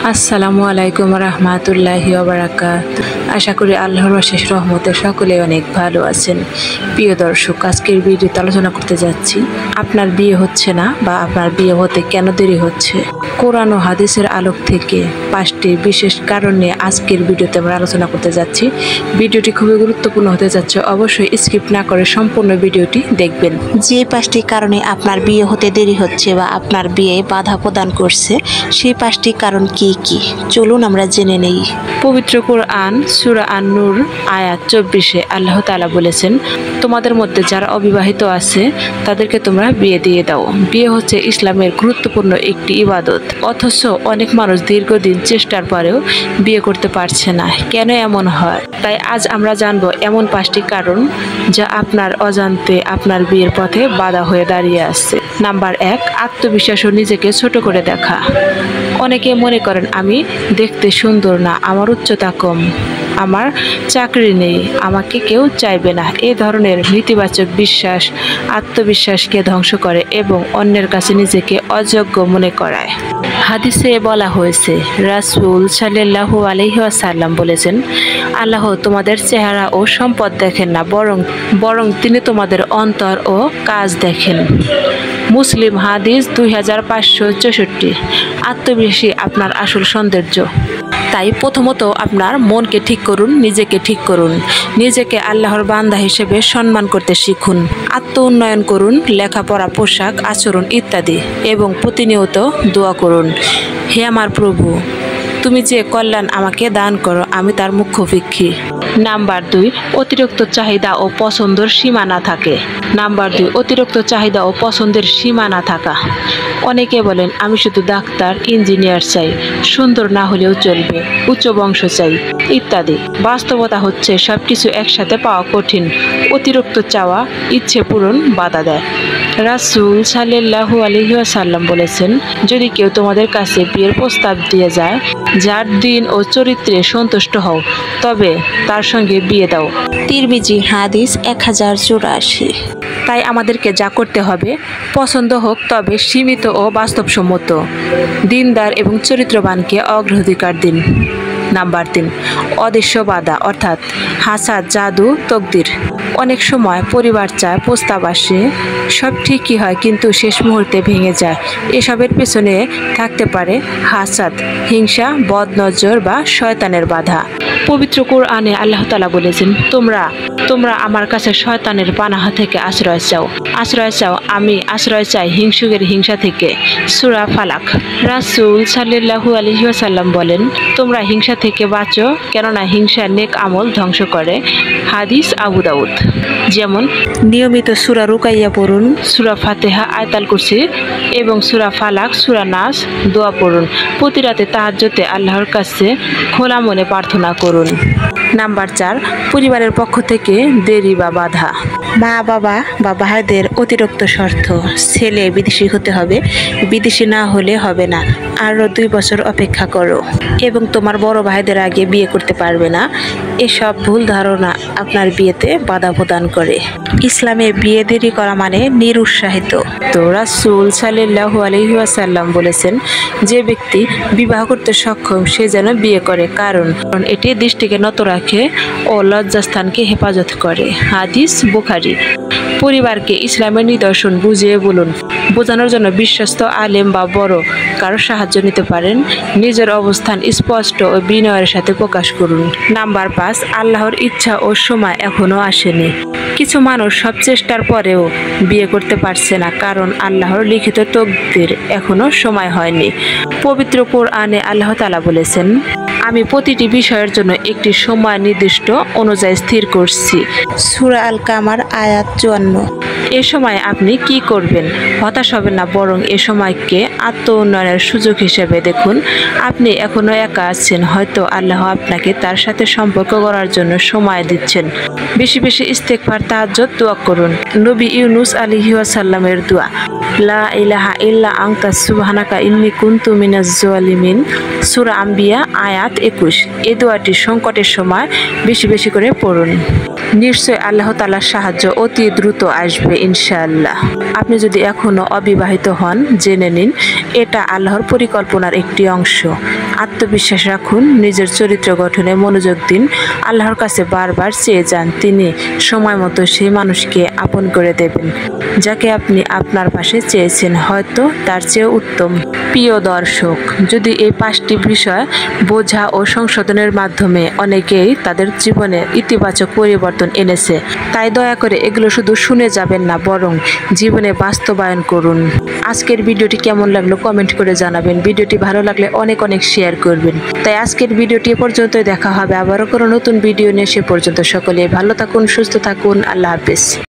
আসসালামু আলাইকুম রহমতুল্লাহি ওয়া বারাকাতুহু। আশা করি আল্লাহর অশেষ রহমতে সকলে অনেক ভালো আছেন। প্রিয় দর্শক, আজকের ভিডিওতে আলোচনা করতে যাচ্ছি আপনার বিয়ে হচ্ছে না বা আপনার বিয়ে হতে কেন দেরি হচ্ছে। কোরআন ও হাদিসের আলোক থেকে 5টি বিশেষ কারণ নিয়ে আজকের ভিডিওতে আমরা আলোচনা করতে যাচ্ছি। ভিডিওটি খুবই গুরুত্বপূর্ণ হতে যাচ্ছে, অবশ্যই স্কিপ না করে সম্পূর্ণ ভিডিওটি দেখবেন। যে 5টি কারণে আপনার বিয়ে হতে দেরি হচ্ছে বা আপনার বিয়ে বাধা প্রদান করছে, সেই 5টি কারণ কি কি চলুন আমরা জেনে নেই। পবিত্র কোরআন সূরা আন-নূর আয়াত 24-এ আল্লাহ তাআলা বলেছেন, তোমাদের মধ্যে যারা অবিবাহিত আছে তাদেরকে তোমরা বিয়ে দিয়ে দাও। বিয়ে হচ্ছে ইসলামের গুরুত্বপূর্ণ একটি ইবাদত, অথচ অনেক মানুষ দীর্ঘদিন চেষ্টার পরেও বিয়ে করতে পারছে না। কেন এমন হয়? তাই আজ আমরা জানবো এমন 5টি কারণ যা আপনার অজান্তে আপনার বিয়ের পথে বাধা হয়ে দাঁড়িয়ে আছে। নাম্বার 1, আত্মবিশ্বাস ও নিজেকে ছোট করে দেখা। অনেকে মনে করেন আমি দেখতে সুন্দর না, আমার উচ্চতা কম, আমার চাকরি নেই, আমাকে কেউ চাইবে না। এই ধরনের নেতিবাচক বিশ্বাস আত্মবিশ্বাসকে ধ্বংস করে এবং অন্যের কাছে নিজেকে অযোগ্য মনে করায়। হাদিসে বলা হয়েছে, রাসূল সাল্লাল্লাহু আলাইহি ওয়াসাল্লাম বলেছেন, আল্লাহ তোমাদের চেহারা ও সম্পদ দেখেন না, বরং তিনি তোমাদের অন্তর ও কাজ দেখেন। মুসলিম হাদিস 2564। আত্মবিশ্বাসী আপনার আসল সৌন্দর্য। তাই প্রথমত আপনার মনকে ঠিক করুন, নিজেকে ঠিক করুন। নিজেকে আল্লাহর বান্দা হিসেবে সম্মান করতে শিখুন। আত্ম উন্নয়ন করুন, লেখাপড়া, পোশাক, আচরণ ইত্যাদি, এবং প্রতিনিয়ত দোয়া করুন, হে আমার প্রভু, তুমি যে কল্যাণ আমাকে দান করো, আমি তার মুখ্যভিক্ষী। নাম্বার 2, অতিরিক্ত চাহিদা ও পছন্দের সীমা না থাকে। নাম্বার 2, অতিরিক্ত চাহিদা ও পছন্দের সীমা না থাকা। অনেকে বলেন আমি শুধু ডাক্তার, ইঞ্জিনিয়ার চাই, সুন্দর না হলেও চলবে, উচ্চ বংশ চাই ইত্যাদি। বাস্তবতা হচ্ছে সবকিছু একসাথে পাওয়া কঠিন। অতিরিক্ত চাওয়া ইচ্ছে পূরণ বাধা দেয়। রাসূল সাল্লাল্লাহু আলাইহি ওয়াসাল্লাম বলেছেন, যদি কেউ তোমাদের কাছে বিয়ের প্রস্তাব দিয়ে যায়, যার দিন ও চরিত্রে সন্তুষ্ট হও, তবে তার সঙ্গে বিয়ে দাও। তিরমিজি হাদিস 1084। তাই আমাদেরকে যা করতে হবে, পছন্দ হোক তবে সীমিত ও বাস্তবসম্মত, দিনদার এবং চরিত্রবানকে অগ্রাধিকার দিন। নাম্বার 3, অদৃশ্য বাধা অর্থাৎ হাসাদ, জাদু, তকদির। অনেক সময় পরিবার চায়, প্রস্তাব আসে, সব ঠিকই হয়, কিন্তু শেষ মুহূর্তে ভেঙে যায়। এসবের পেছনে থাকতে পারে হাসাদ, হিংসা, বদনজর বা শয়তানের বাধা। পবিত্র কোরআনে আল্লাহ তাআলা বলেছেন, তোমরা আমার কাছে শয়তানের পানাহা থেকে আশ্রয় চাও, আমি আশ্রয় চাই হিংসুকের হিংসা থেকে। সূরা ফালাক। রাসূল সাল্লাল্লাহু আলাইহি ওয়াসাল্লাম বলেন, তোমরা হিংসা থেকে বাঁচো, কেননা হিংসা নেক আমল ধ্বংস করে। হাদিস আবু দাউদ। যেমন নিয়মিত সূরা রুকাইয়া পড়ুন, সূরা ফাতিহা, আয়াতুল কুরসি এবং সূরা ফালাক, সূরা নাস, দোয়া পড়ুন। প্রতি রাতে তাহাজ্জুদে আল্লাহর কাছে খোলা মনে প্রার্থনা করুন। নাম্বার 4, পরিবারের পক্ষ থেকে দেরি বা বাধা। মা বাবা বা ভাইদের অতিরিক্ত শর্ত, ছেলে বিদেশি হতে হবে, বিদেশি না হলে হবে না, আরও 2 বছর অপেক্ষা করো, এবং তোমার বড় ভাইদের আগে বিয়ে করতে পারবে না। এসব ভুল ধারণা আপনার বিয়েতে বাধা প্রদান করে। ইসলামে বিয়ে দেরি করা মানে নিরুৎসাহিত। তো রাসূল সাল্লাল্লাহু আলাইহি ওয়াসাল্লাম বলেছেন, যে ব্যক্তি বিবাহ করতে সক্ষম সে যেন বিয়ে করে, কারণ এটি দৃষ্টিকে নত রাখে ও লজ্জাস্থানকে হেফাজত করে। হাদিস বুখারী। পরিবারকে ইসলামের নিদর্শন বুঝিয়ে বলুন। বোঝানোর জন্য বিশ্বস্ত আলেম বা বড় কারো সাহায্য নিতে পারেন। নিজের অবস্থান স্পষ্ট ও বিনয়ের সাথে প্রকাশ করুন। নাম্বার 5, আল্লাহর ইচ্ছা ও সময় এখনো আসেনি। কিছু মানুষ সব চেষ্টার পরেও বিয়ে করতে পারছে না, কারণ আল্লাহর লিখিত তকদির এখনো সময় হয়নি। পবিত্র কোরআনে আল্লাহ তাআলা বলেছেন, আমি প্রতিটি বিষয়ের জন্য একটি সময় নির্দিষ্ট অনুযায়ী স্থির করছি। সূরা আল কামার আয়াত 54। এ সময় আপনি কি করবেন? হতাশ হবেন না, বরং এ সময়কে আত্ম উন্নয়নের সুযোগ হিসেবে দেখুন। আপনি এখনো একা আছেন, হয়তো আল্লাহ আপনাকে তার সাথে সম্পর্ক করার জন্য সময় দিচ্ছেন। বেশি বেশি ইস্তেগফার, তাহাজ্জুদ, দোয়া করুন। নবী ইউনুস আলাইহিস সালামের দোয়া, লা ইলাহা ইল্লা আনতা সুবহানাকা ইন্নী কুনতু মিনাজ জালিমিন। সূরা আম্বিয়া আয়াত 21। এই দোয়াটি সংকটের সময় বেশি বেশি করে পড়ুন। নিশ্চয় আল্লাহ তাআলার সাহায্য অতি দ্রুত আসবে ইনশাআল্লাহ। আপনি যদি এখনো অবিবাহিত হন, জেনে নিন এটা আল্লাহর পরিকল্পনার একটি অংশ। আত্মবিশ্বাস রাখুন, নিজের চরিত্র গঠনে মনোযোগ দিন, আল্লাহর কাছে বারবার চেয়ে যান, তিনি সময় মতো সেই মানুষকে আপন করে দেবেন যাকে আপনি আপনার পাশে চেয়েছেন, হয়তো তার চেয়ে উত্তম। প্রিয় দর্শক, যদি এই 5টি বিষয় বোঝা ও সংশোধনের মাধ্যমে অনেকেই তাদের জীবনে ইতিবাচক পরিবর্তন এনেছে, তাই দয়া করে এগুলো শুধু শুনে যাবেন না, বরং জীবনে বাস্তবায়ন করুন। আজকের ভিডিওটি কেমন লাগলো কমেন্ট করে জানাবেন। ভিডিওটি ভালো লাগলে অনেক শেয়ার করবেন। তাই আজকের ভিডিওটি এ পর্যন্তই, দেখা হবে আবারও কোনো নতুন ভিডিও নিয়ে। সে পর্যন্ত সকলে ভালো থাকুন, সুস্থ থাকুন। আল্লাহ হাফেজ।